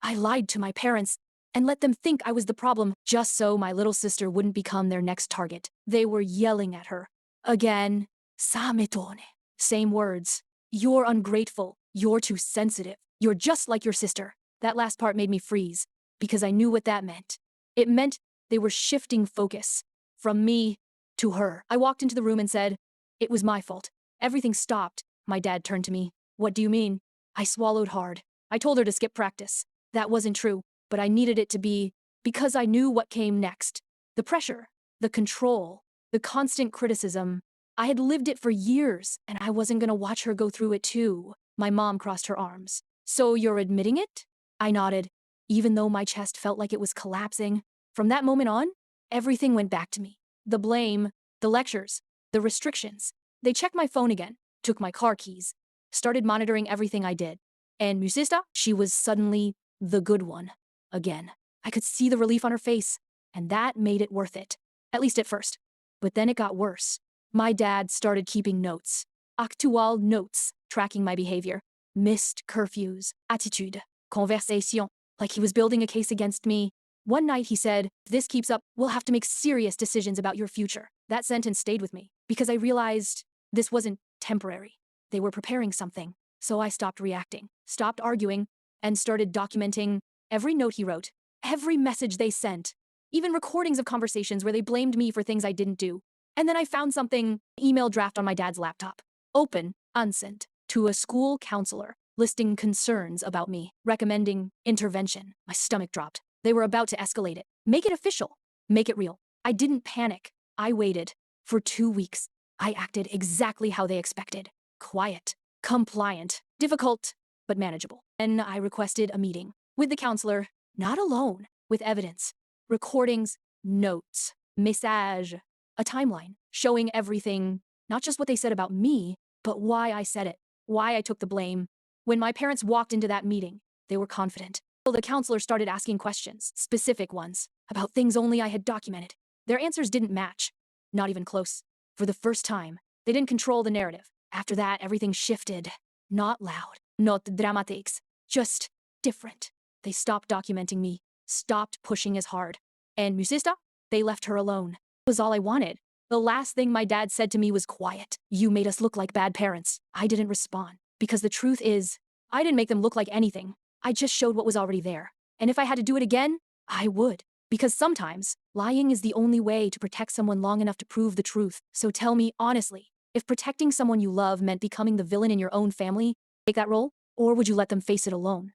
I lied to my parents and let them think I was the problem just so my little sister wouldn't become their next target. They were yelling at her. Again, sametone. Same words. You're ungrateful. You're too sensitive. You're just like your sister. That last part made me freeze because I knew what that meant. It meant they were shifting focus from me to her. I walked into the room and said, "It was my fault." Everything stopped. My dad turned to me. "What do you mean?" I swallowed hard. I told her to skip practice. That wasn't true, but I needed it to be because I knew what came next. The pressure, the control, the constant criticism. I had lived it for years, and I wasn't gonna watch her go through it too. My mom crossed her arms. "So you're admitting it?" I nodded, even though my chest felt like it was collapsing. From that moment on, everything went back to me. The blame, the lectures, the restrictions. They checked my phone again, took my car keys, started monitoring everything I did. And Musista, she was suddenly the good one. Again. I could see the relief on her face, and that made it worth it. At least at first. But then it got worse. My dad started keeping notes. Actual notes, tracking my behavior. Missed curfews, attitude, conversation, like he was building a case against me. One night he said, "If this keeps up, we'll have to make serious decisions about your future." That sentence stayed with me, because I realized this wasn't temporary. They were preparing something. So I stopped reacting, stopped arguing, and started documenting every note he wrote, every message they sent, even recordings of conversations where they blamed me for things I didn't do. And then I found something, email draft on my dad's laptop. Open, unsent, to a school counselor, listing concerns about me, recommending intervention. My stomach dropped. They were about to escalate it. Make it official. Make it real. I didn't panic. I waited. For 2 weeks, I acted exactly how they expected. Quiet. Compliant, difficult, but manageable. And I requested a meeting with the counselor, not alone, with evidence, recordings, notes, message, a timeline showing everything, not just what they said about me, but why I said it, why I took the blame. When my parents walked into that meeting, they were confident. The counselor started asking questions, specific ones, about things only I had documented. Their answers didn't match, not even close. For the first time, they didn't control the narrative. After that, everything shifted. Not loud, not dramatics, just different. They stopped documenting me, stopped pushing as hard. And Musista, they left her alone. It was all I wanted. The last thing my dad said to me was quiet. "You made us look like bad parents." I didn't respond, because the truth is, I didn't make them look like anything. I just showed what was already there. And if I had to do it again, I would. Because sometimes, lying is the only way to protect someone long enough to prove the truth. So tell me honestly, if protecting someone you love meant becoming the villain in your own family, take that role? Or would you let them face it alone?